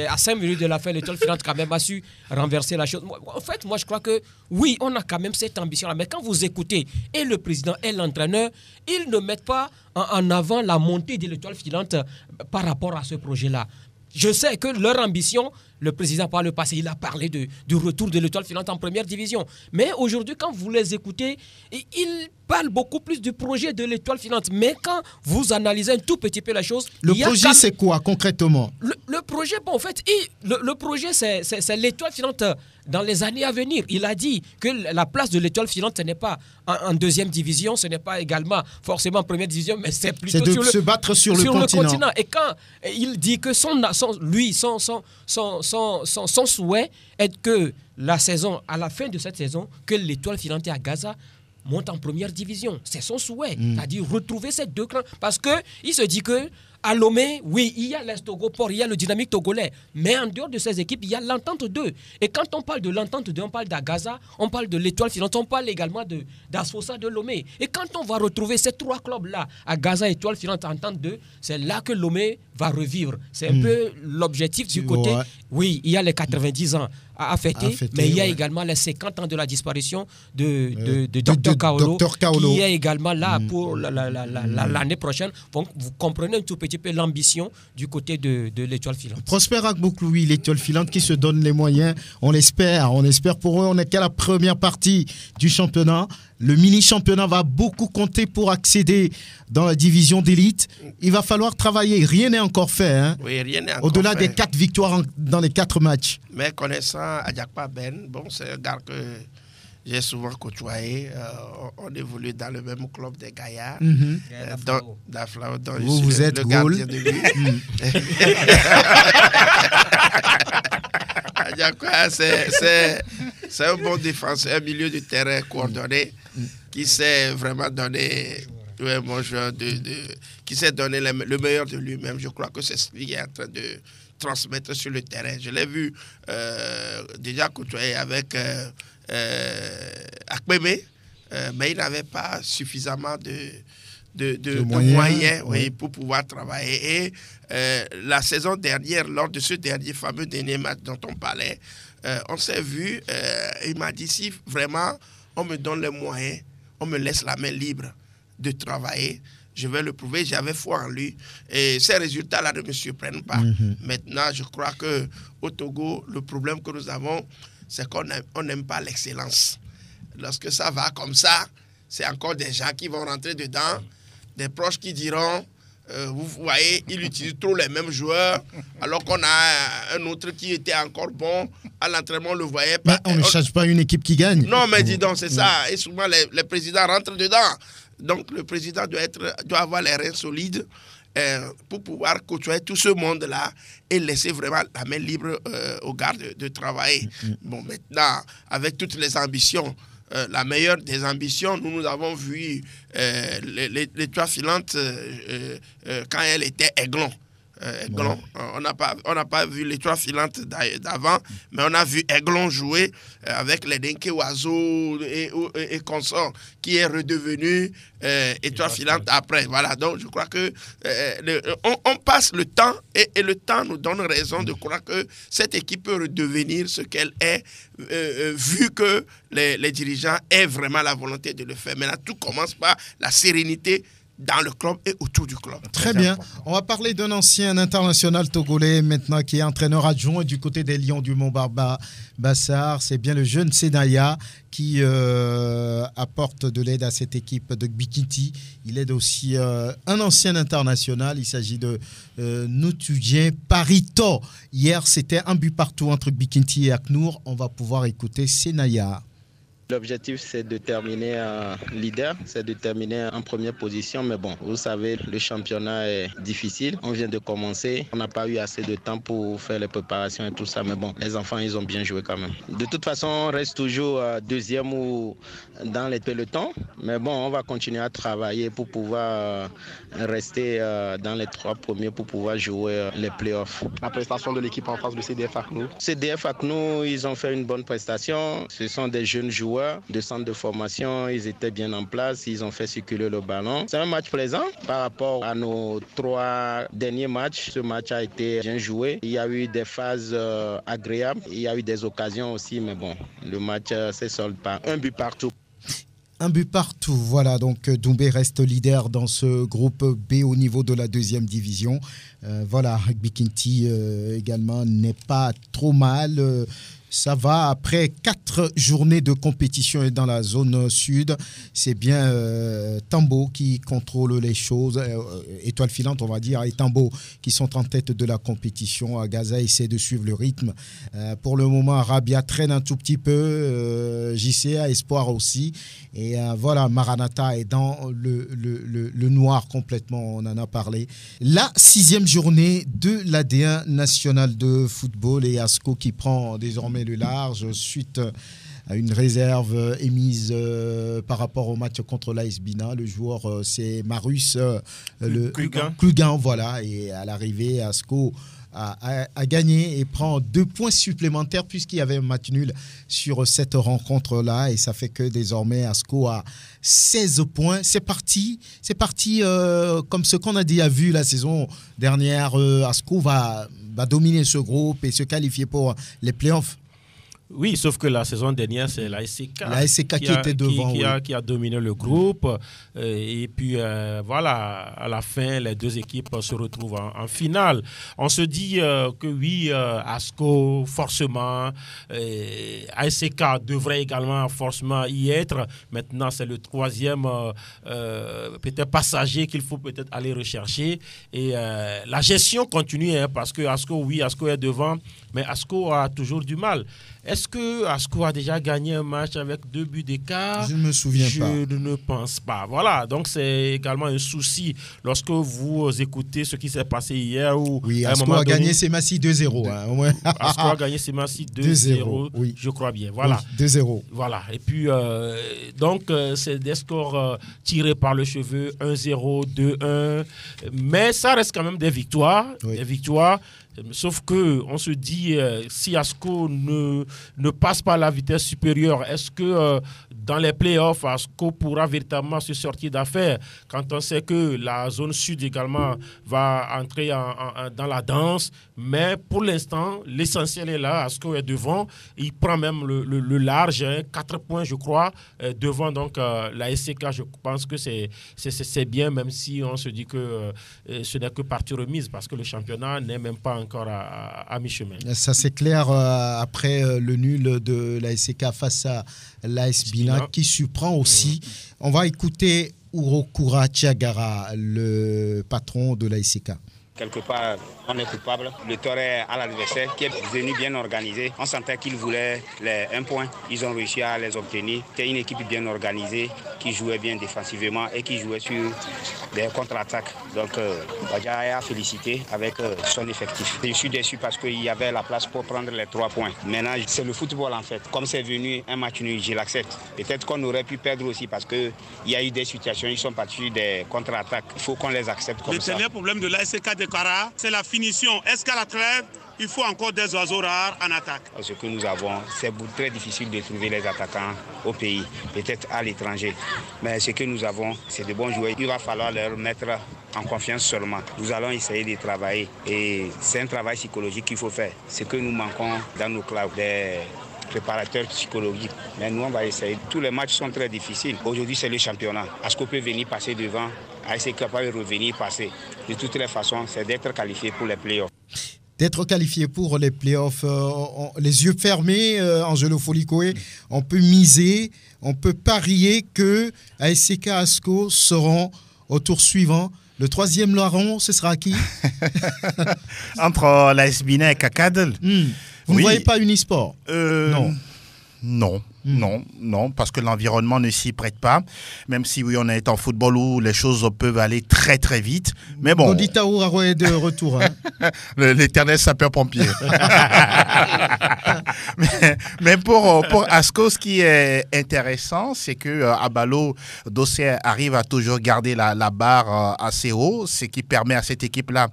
à 5 minutes de la fin, l'Étoile filante quand même a su renverser la chose. En fait, moi, je crois que oui, on a quand même cette ambition-là. Mais quand vous écoutez et le président et l'entraîneur, ils ne mettent pas en avant la montée de l'Étoile filante par rapport à ce projet-là. Je sais que leur ambition, le président par le passé, il a parlé du retour de l'Étoile filante en première division. Mais aujourd'hui, quand vous les écoutez, ils parlent beaucoup plus du projet de l'Étoile filante. Mais quand vous analysez un tout petit peu la chose... Le projet, c'est quoi concrètement? Le projet, bon, en fait, le projet, c'est l'Étoile filante dans les années à venir. Il a dit que la place de l'Étoile filante, ce n'est pas en deuxième division, ce n'est pas également forcément en première division, mais c'est plutôt de se battre sur le continent. Et quand il dit que son souhait est que la saison, à la fin de cette saison, que l'Étoile filante à Gaza monte en première division. C'est son souhait. C'est-à-dire retrouver ces 2 clans. Parce qu'il se dit que à Lomé, oui, il y a l'Est Togo Port, il y a le Dynamique togolais. Mais en dehors de ces équipes, il y a l'Entente 2. Et quand on parle de l'Entente 2, on parle d'Agaza, on parle de l'Étoile filante, on parle également d'Asfosa de Lomé. Et quand on va retrouver ces 3 clubs-là, Agaza, Étoile filante, Entente 2, c'est là que Lomé va revivre. C'est un peu l'objectif du côté. Ouais. Oui, il y a les 90 ans à fêter, mais il y a également les 50 ans de la disparition de Dr Kaolo, qui est également là pour l'année prochaine. Donc, vous comprenez un tout petit peu l'ambition du côté de l'Étoile filante. Prosper Agbokloui, l'Étoile filante qui se donne les moyens, on espère pour eux, on n'est qu'à la première partie du championnat. Le mini-championnat va beaucoup compter pour accéder dans la division d'élite. Il va falloir travailler. Rien n'est encore fait. Hein? Oui, rien n'est encore Au-delà fait. des 4 victoires dans les 4 matchs. Mais connaissant Adjakpa Ben, bon, c'est un gars que j'ai souvent côtoyé. On évolue dans le même club des Gaillards. D'Aflao. Vous êtes le gardien de lui. Adjakpa, c'est un bon défenseur, un milieu de terrain coordonné qui sait vraiment donner... Oui, mon joueur qui sait donner le meilleur de lui-même. Je crois que c'est ce qu'il est en train de transmettre sur le terrain. Je l'ai vu déjà côtoyer avec Akpeme, mais il n'avait pas suffisamment de moyens pour pouvoir travailler. Et la saison dernière, lors de ce dernier match dont on parlait, on s'est vu, il m'a dit, si vraiment on me donne les moyens, on me laisse la main libre de travailler, je vais le prouver, j'avais foi en lui. Et ces résultats-là ne me surprennent pas. Maintenant, je crois qu'au Togo, le problème que nous avons, c'est qu'on n'aime pas l'excellence. Lorsque ça va comme ça, c'est encore des gens qui vont rentrer dedans, des proches qui diront, vous voyez, il utilise trop les mêmes joueurs, alors qu'on a un autre qui était encore bon. À l'entraînement, on le voyait pas. On ne change pas une équipe qui gagne. Non, mais dis donc, c'est ça. Et souvent, les présidents rentrent dedans. Donc, le président doit avoir les reins solides pour pouvoir côtoyer tout ce monde-là et laisser vraiment la main libre aux gars de travailler. Bon, maintenant, avec toutes les ambitions, la meilleure des ambitions, nous avons vu l'Étoile filante quand elle était Aiglon. On n'a pas vu l'Étoile filante d'avant, mais on a vu Aiglon jouer avec les Denke Oiseau et consorts, qui est redevenu Étoile filante après. Voilà, donc je crois que on passe le temps et le temps nous donne raison de croire que cette équipe peut redevenir ce qu'elle est, vu que les dirigeants aient vraiment la volonté de le faire. Maintenant, tout commence par la sérénité dans le club et autour du club. Très bien. On va parler d'un ancien international togolais maintenant qui est entraîneur adjoint du côté des Lions du Mont-Bassar. C'est bien le jeune Senaya qui apporte de l'aide à cette équipe de Bikinti. Il aide aussi un ancien international. Il s'agit de Noutudien Parito. Hier, c'était un but partout entre Bikinti et Aknour. On va pouvoir écouter Senaya. L'objectif, c'est de terminer leader, c'est de terminer en première position. Mais bon, vous savez, le championnat est difficile. On vient de commencer. On n'a pas eu assez de temps pour faire les préparations et tout ça. Mais bon, les enfants, ils ont bien joué quand même. De toute façon, on reste toujours deuxième ou dans les pelotons. Mais bon, on va continuer à travailler pour pouvoir rester dans les 3 premiers pour pouvoir jouer les playoffs. La prestation de l'équipe en face de CDF Aknou. CDF Aknou, ils ont fait une bonne prestation. Ce sont des jeunes joueurs de centre de formation, ils étaient bien en place, ils ont fait circuler le ballon. C'est un match plaisant par rapport à nos 3 derniers matchs. Ce match a été bien joué. Il y a eu des phases agréables, il y a eu des occasions aussi, mais bon, le match s'est soldé par un but partout. Un but partout, voilà, donc Doumbé reste leader dans ce groupe B au niveau de la 2e division. Voilà, Rugby Kinty également n'est pas trop mal. Ça va après 4 journées de compétition et dans la zone sud. C'est bien Tambo qui contrôle les choses. Étoile filante, on va dire, et Tambo qui sont en tête de la compétition. Agaza essaie de suivre le rythme. Pour le moment, Arabia traîne un tout petit peu. JCA Espoir aussi. Et voilà, Maranatha est dans le noir complètement. On en a parlé. La 6e journée de l'AD1 national de football et ASCO qui prend désormais le large suite à une réserve émise par rapport au match contre l'AS Bina. Le joueur, c'est Marus Klugan, voilà. Et à l'arrivée, Asco a gagné et prend 2 points supplémentaires puisqu'il y avait un match nul sur cette rencontre-là. Et ça fait que désormais, Asco a 16 points. C'est parti comme ce qu'on a déjà vu la saison dernière. Asco va dominer ce groupe et se qualifier pour les playoffs. Oui, sauf que la saison dernière, c'est la SCK qui était devant. Qui a dominé le groupe. Et puis, voilà, à la fin, les 2 équipes se retrouvent en finale. On se dit que oui, ASCO, forcément, ASCK devrait également forcément y être. Maintenant, c'est le 3e peut-être passager qu'il faut peut-être aller rechercher. Et la gestion continue, hein, parce que ASCO est devant, mais ASCO a toujours du mal. Est-ce que ASCO a déjà gagné un match avec 2 buts d'écart? Je ne me souviens pas. Je ne pense pas. Voilà, donc c'est également un souci lorsque vous écoutez ce qui s'est passé hier. Oui, ASCO a gagné Semassi 2-0. ASCO a gagné Semassi 2-0, oui. Je crois bien. Voilà. Oui, 2-0. Voilà, et puis donc c'est des scores tirés par le cheveu, 1-0, 2-1. Mais ça reste quand même des victoires. Oui. Des victoires. Sauf qu'on se dit, si ASCO ne passe pas la vitesse supérieure, est-ce que dans les playoffs, ASCO pourra véritablement se sortir d'affaire quand on sait que la zone sud également va entrer dans la danse? Mais pour l'instant, l'essentiel est là. ASCO est devant. Il prend même le large, 4 points, je crois, devant donc la SCK. Je pense que c'est bien, même si on se dit que ce n'est que partie remise parce que le championnat n'est même pas encore à mi-chemin. Ça, c'est clair après le nul de la SCK face à l'AS Bina qui surprend aussi. On va écouter Urokura Tiagara, le patron de la SCK. Quelque part, on est coupable. Le tort est à l'adversaire qui est venu bien organisé. On sentait qu'ils voulaient les 1 point. Ils ont réussi à les obtenir. C'était une équipe bien organisée qui jouait bien défensivement et qui jouait sur des contre-attaques. Donc, Badja a félicité avec son effectif. Je suis déçu parce qu'il y avait la place pour prendre les 3 points. Maintenant, c'est le football en fait. Comme c'est venu un match nul, je l'accepte. Peut-être qu'on aurait pu perdre aussi parce qu'il y a eu des situations, ils sont partis des contre-attaques. Il faut qu'on les accepte comme ça. Le dernier problème de l'ASK de Kara, c'est la finition. Est-ce qu'à la trêve, il faut encore des oiseaux rares en attaque? Ce que nous avons, c'est très difficile de trouver les attaquants au pays, peut-être à l'étranger. Mais ce que nous avons, c'est de bons joueurs. Il va falloir leur mettre en confiance seulement. Nous allons essayer de travailler. Et c'est un travail psychologique qu'il faut faire. Ce que nous manquons dans nos clubs, des préparateurs psychologiques. Mais nous, on va essayer. Tous les matchs sont très difficiles. Aujourd'hui, c'est le championnat. ASCO peut venir passer devant. ASC capable de revenir passer. De toutes les façons, c'est d'être qualifié pour les playoffs. D'être qualifié pour les playoffs, les yeux fermés, Angelo Folikoé, on peut miser, on peut parier que ASCK ASCO seront au tour suivant. Le 3e larron, ce sera qui? Entre l'AS Bina et Kakadel. Vous ne voyez pas Unisport? Non. Non, parce que l'environnement ne s'y prête pas. Même si oui, on est en football où les choses peuvent aller très très vite. Mais bon. Gondi Taoura est de retour. Hein. L'éternel sapeur-pompier. mais pour Asco, ce qui est intéressant, c'est que Abalo Dossé arrive à toujours garder la barre assez haut, ce qui permet à cette équipe-là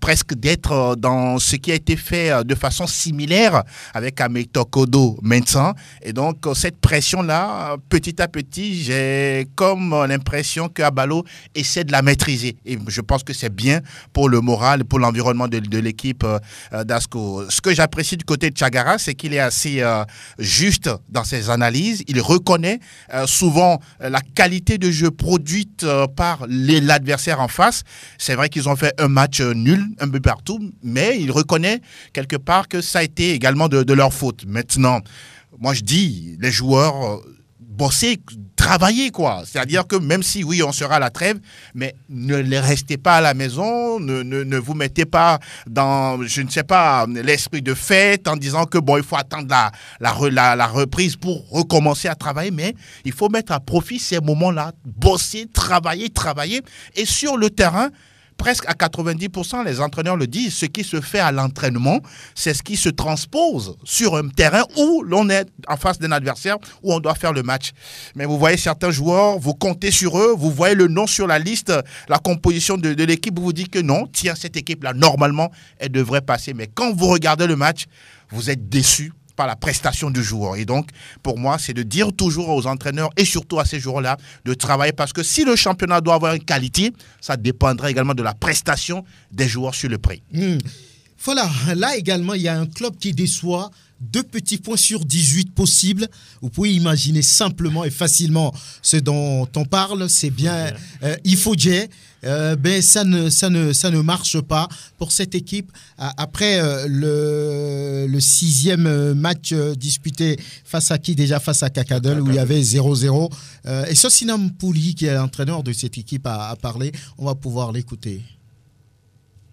presque d'être dans ce qui a été fait de façon similaire avec Ameto Kodo maintenant. Et donc, cette pression-là, petit à petit, j'ai comme l'impression qu'Abalo essaie de la maîtriser. Et je pense que c'est bien pour le moral, pour l'environnement de l'équipe d'Asco. Ce que j'apprécie du côté de Chagara, c'est qu'il est assez juste dans ses analyses. Il reconnaît souvent la qualité de jeu produite par l'adversaire en face. C'est vrai qu'ils ont fait un match nul, un peu partout, mais il reconnaît quelque part que ça a été également de leur faute. Maintenant, moi, je dis, les joueurs, bosser, travailler, quoi. C'est-à-dire que même si, oui, on sera à la trêve, mais ne restez pas à la maison, ne vous mettez pas dans, je ne sais pas, l'esprit de fête en disant que, bon, il faut attendre la reprise pour recommencer à travailler, mais il faut mettre à profit ces moments-là, bosser, travailler. Et sur le terrain, presque à 90%, les entraîneurs le disent, ce qui se fait à l'entraînement, c'est ce qui se transpose sur un terrain où l'on est en face d'un adversaire, où on doit faire le match. Mais vous voyez certains joueurs, vous comptez sur eux, vous voyez le nom sur la liste, la composition de l'équipe, vous vous dites que non, tiens, cette équipe-là, normalement, elle devrait passer. Mais quand vous regardez le match, vous êtes déçus par la prestation du joueur. Et donc, pour moi, c'est de dire toujours aux entraîneurs et surtout à ces joueurs-là de travailler parce que si le championnat doit avoir une qualité, ça dépendra également de la prestation des joueurs sur le prix. Voilà, là également, il y a un club qui déçoit. 2 petits points sur 18 possibles. Vous pouvez imaginer simplement et facilement ce dont on parle. C'est bien Ifodje. Ben, ça ne marche pas pour cette équipe. Après le 6e match disputé face à qui déjà? Face à Kakadel où il y avait 0-0. Et Sosinam Pouli, qui est l'entraîneur de cette équipe, a parlé. On va pouvoir l'écouter.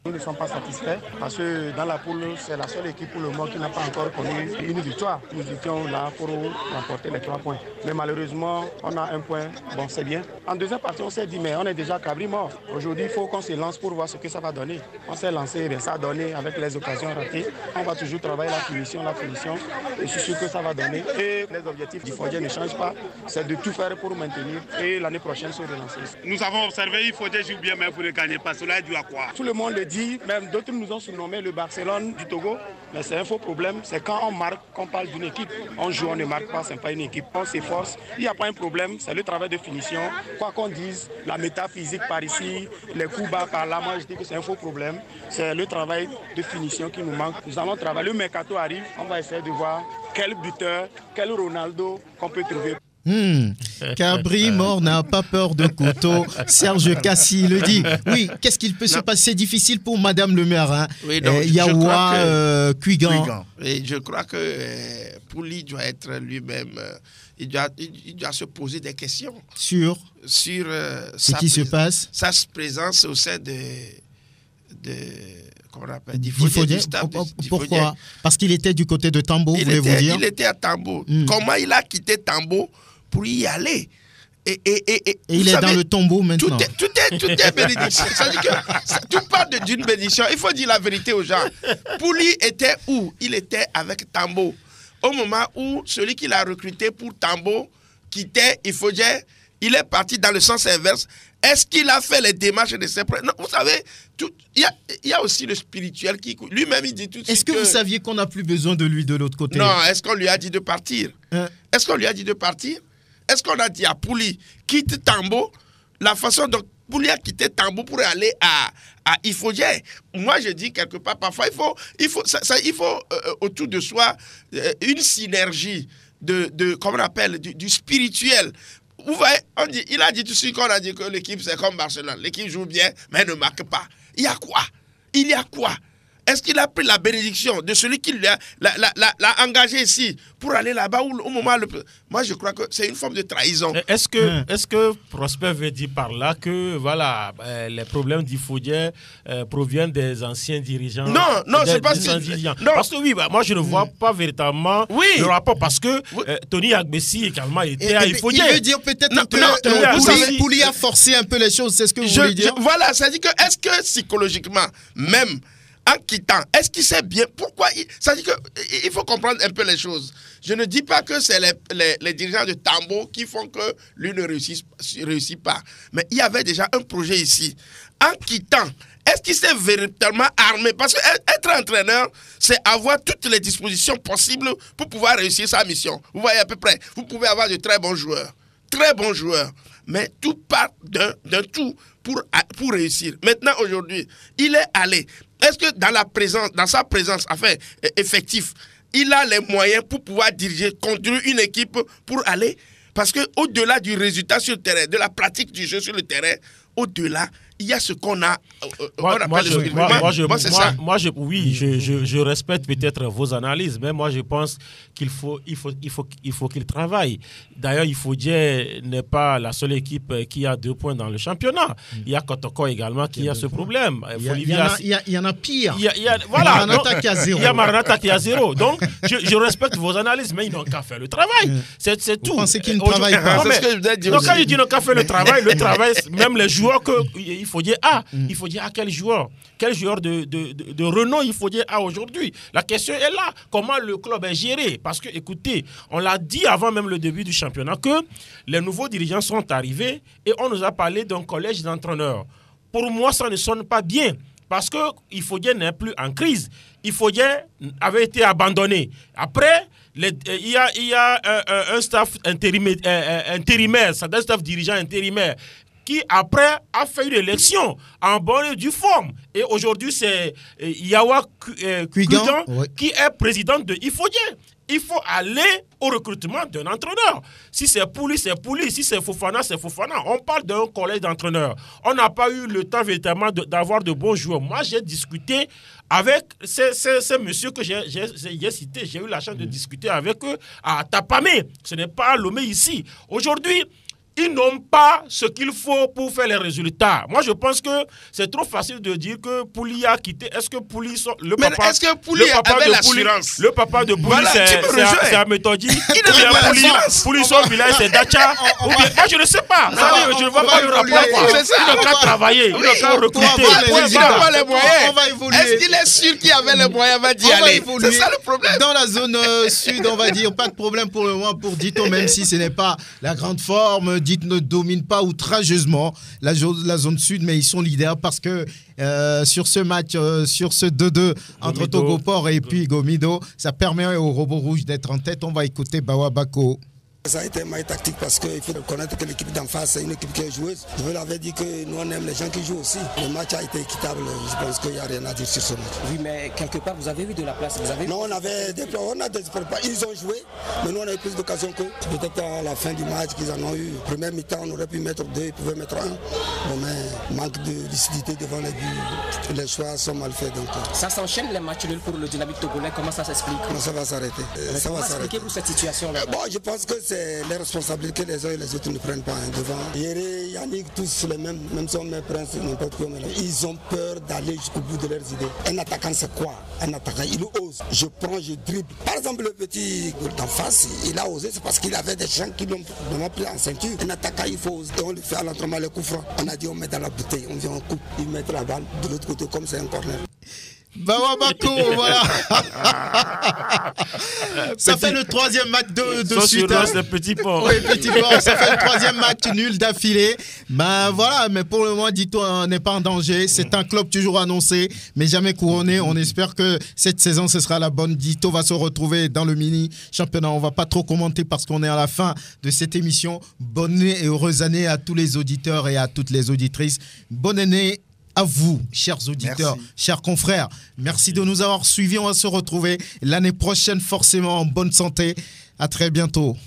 Nous ne sommes pas satisfaits parce que dans la poule, c'est la seule équipe pour le moment qui n'a pas encore connu une victoire. Nous étions là pour remporter les 3 points. Mais malheureusement, on a un point. Bon, c'est bien. En deuxième partie, on s'est dit, mais on est déjà cabri mort. Aujourd'hui, il faut qu'on se lance pour voir ce que ça va donner. On s'est lancé, ça a donné avec les occasions ratées. On va toujours travailler la finition. Et je suis sûr que ça va donner. Et les objectifs du Ifodje ne changent pas. C'est de tout faire pour maintenir et l'année prochaine se relancer. Nous avons observé, Ifodje joue bien, mais vous ne gagnez pas. Cela est dû à quoi? Tout le monde le dit. Même d'autres nous ont surnommé le Barcelone du Togo, mais c'est un faux problème. C'est quand on marque qu'on parle d'une équipe. On joue, on ne marque pas, ce n'est pas une équipe. On s'efforce. Il n'y a pas un problème, c'est le travail de finition. Quoi qu'on dise, la métaphysique par ici, les coups bas par là, moi je dis que c'est un faux problème. C'est le travail de finition qui nous manque. Nous allons travailler. Le mercato arrive, on va essayer de voir quel buteur, quel Ronaldo qu'on peut trouver. Cabri mort n'a pas peur de couteau. Serge Cassi le dit. Oui, qu'est-ce qu'il peut se passer? C'est difficile pour Madame le maire. Hein. Oui, Yawa Cuigan. Et je crois que Pouli doit être lui-même. Il doit se poser des questions sur ce qui se passe. Sa présence au sein de comment on appelle, d'Ifodje. Pourquoi? Parce qu'il était du côté de Tambo, voulez-vous dire? Il était à Tambo. Comment il a quitté Tambo pour y aller? Et il est dans le tombeau maintenant. Tout est bénédiction. C'est-à-dire que tu parles d'une bénédiction. Il faut dire la vérité aux gens. Pouli était où? Il était avec Tambo. Au moment où celui qui l'a recruté pour Tambo quittait Ifodje, il est parti dans le sens inverse. Est-ce qu'il a fait les démarches de ses prêts? Non, vous savez, il y a aussi le spirituel qui... Lui-même, il dit tout de suite. Est-ce que vous saviez qu'on n'a plus besoin de lui de l'autre côté? Non, est-ce qu'on lui a dit de partir? Est-ce qu'on lui a dit de partir? Est-ce qu'on a dit à Pouli, quitte Tambo? La façon dont Pouli a quitté Tambo pour aller à Ifodje. Moi, je dis quelque part, parfois, il faut autour de soi une synergie comment on appelle, du spirituel. Vous voyez, il a dit tout de suite qu'on a dit que l'équipe c'est comme Barcelone. L'équipe joue bien, mais ne marque pas. Il y a quoi? Est-ce qu'il a pris la bénédiction de celui qui l'a engagé ici pour aller là-bas au moment Moi, je crois que c'est une forme de trahison. Est-ce que Prosper veut dire par là que voilà, les problèmes d'Ifodier proviennent des anciens dirigeants? Non, c'est pas ça. Parce que oui, moi je ne vois pas véritablement le rapport parce que Tony Agbessi également était à Ifodier. Il veut dire peut-être que Pouli a forcé un peu les choses, c'est ce que vous voulez dire? Voilà, ça dit que est-ce que psychologiquement, même en quittant, est-ce qu'il sait bien pourquoi ça dit que il faut comprendre un peu les choses. Je ne dis pas que c'est les dirigeants de Tambo qui font que lui ne réussit pas. Mais il y avait déjà un projet ici. En quittant, est-ce qu'il s'est véritablement armé? Parce que être entraîneur, c'est avoir toutes les dispositions possibles pour pouvoir réussir sa mission. Vous voyez à peu près. Vous pouvez avoir de très bons joueurs. Mais tout part d'un tout pour réussir. Maintenant, aujourd'hui, il est allé. Est-ce que dans sa présence, effective, il a les moyens pour pouvoir diriger, conduire une équipe pour aller? Parce qu'au-delà du résultat sur le terrain, de la pratique du jeu sur le terrain, au-delà, il y a ce qu'on a. Je respecte peut-être vos analyses, mais moi je pense qu'il faut qu'il travaille. D'ailleurs, Ifodier n'est pas la seule équipe qui a 2 points dans le championnat. Il y a Kotoko également qui a ce problème. Il y en a pire. Il y a Maranatha qui a 0. Il y a Maranatha qui a 0. Donc, je respecte vos analyses, mais ils n'ont qu'à faire le travail. C'est tout. Vous pensez qu'ils ne travaillent pas? Donc, quand je dis n'ont qu'à faire le travail, même les joueurs il faut dire il faut dire à quel joueur de renom il faut dire aujourd'hui. La question est là, comment le club est géré? Parce que écoutez, on l'a dit avant même le début du championnat que les nouveaux dirigeants sont arrivés et on nous a parlé d'un collège d'entraîneurs. Pour moi, ça ne sonne pas bien parce que Ifodier n'est plus en crise. Ifodier avait été abandonné. Après, il y a un staff intérimaire, c'est un staff dirigeant intérimaire qui après a fait une élection en bonne et due forme. Et aujourd'hui, c'est Yawa Kuigan qui est président de Ifodier. Il faut aller au recrutement d'un entraîneur. Si c'est Pouli, c'est Pouli. Si c'est Fofana, c'est Fofana. On parle d'un collège d'entraîneurs. On n'a pas eu le temps véritablement d'avoir de bons joueurs. Moi, j'ai discuté avec ces messieurs que j'ai cités. J'ai eu la chance de discuter avec eux à Tapamé. Ce n'est pas à Lomé ici. Aujourd'hui, ils n'ont pas ce qu'il faut pour faire les résultats. Moi, je pense que c'est trop facile de dire que Pouli a quitté. Est-ce que Pouli... est-ce que Pouli avait l'assurance? Le papa de Pouli, c'est Ametodi. Pouli, son village, c'est Dacha. Moi, je ne sais pas. Je ne vois pas le rapport. Il n'a qu'à travailler. Il n'a qu'à recruter. Il n'a pas les moyens. Est-ce qu'il est sûr qu'il avait les moyens d'y aller? C'est ça le problème. Dans la zone sud, on va dire, pas de problème pour le moment pour Dito, même si ce n'est pas la grande forme. Dito ne domine pas outrageusement la zone sud, mais ils sont leaders parce que sur ce match, sur ce 2-2 entre Togo Port et puis Gomido, ça permet au Robot Rouge d'être en tête. On va écouter Bawa Bako. Ça a été un match tactique parce qu'il faut reconnaître que l'équipe d'en face, c'est une équipe qui est joueuse. Je vous l'avais dit que nous, on aime les gens qui jouent aussi. Le match a été équitable. Je pense qu'il n'y a rien à dire sur ce match. Oui, mais quelque part, vous avez eu de la place. Non, on a des prépas. Ils ont joué, mais nous, on a eu plus d'occasions que peut-être à la fin du match qu'ils en ont eu. Première mi-temps, on aurait pu mettre 2, ils pouvaient mettre 1. Bon, mais manque de lucidité devant les buts. Les choix sont mal faits. Donc, ça s'enchaîne les matchs nuls pour le Dynamique togolais. Comment ça s'explique? Comment ça va s'arrêter? Comment expliquez-vous cette situation-là? Bon, je pense que c'est les responsabilités que les uns et les autres ne prennent pas devant. Yéré, Yannick, tous les mêmes, même si on met Prince, n'importe quoi. Ils ont peur d'aller jusqu'au bout de leurs idées. Un attaquant, c'est quoi? Un attaquant, il ose. Je prends, je dribble. Par exemple, le petit d'en face, il a osé, c'est parce qu'il avait des gens qui l'ont vraiment pris en ceinture. Un attaquant, il faut oser. On lui fait à l'entraînement le coup franc. On a dit, on met dans la bouteille, on vient, on coupe, il met la balle de l'autre côté comme c'est un corner. Bawa Bako, voilà. Ça fait le 3e match de suite. C'est Petit Port. Oui, Petit Port. Ça fait le 3e match nul d'affilée. Ben voilà, mais pour le moment, Dito n'est pas en danger. C'est un club toujours annoncé, mais jamais couronné. On espère que cette saison, ce sera la bonne. Dito va se retrouver dans le mini-championnat. On ne va pas trop commenter parce qu'on est à la fin de cette émission. Bonne et heureuse année à tous les auditeurs et à toutes les auditrices. Bonne année à vous, chers auditeurs, chers confrères. Merci de nous avoir suivis. On va se retrouver l'année prochaine, forcément en bonne santé. À très bientôt.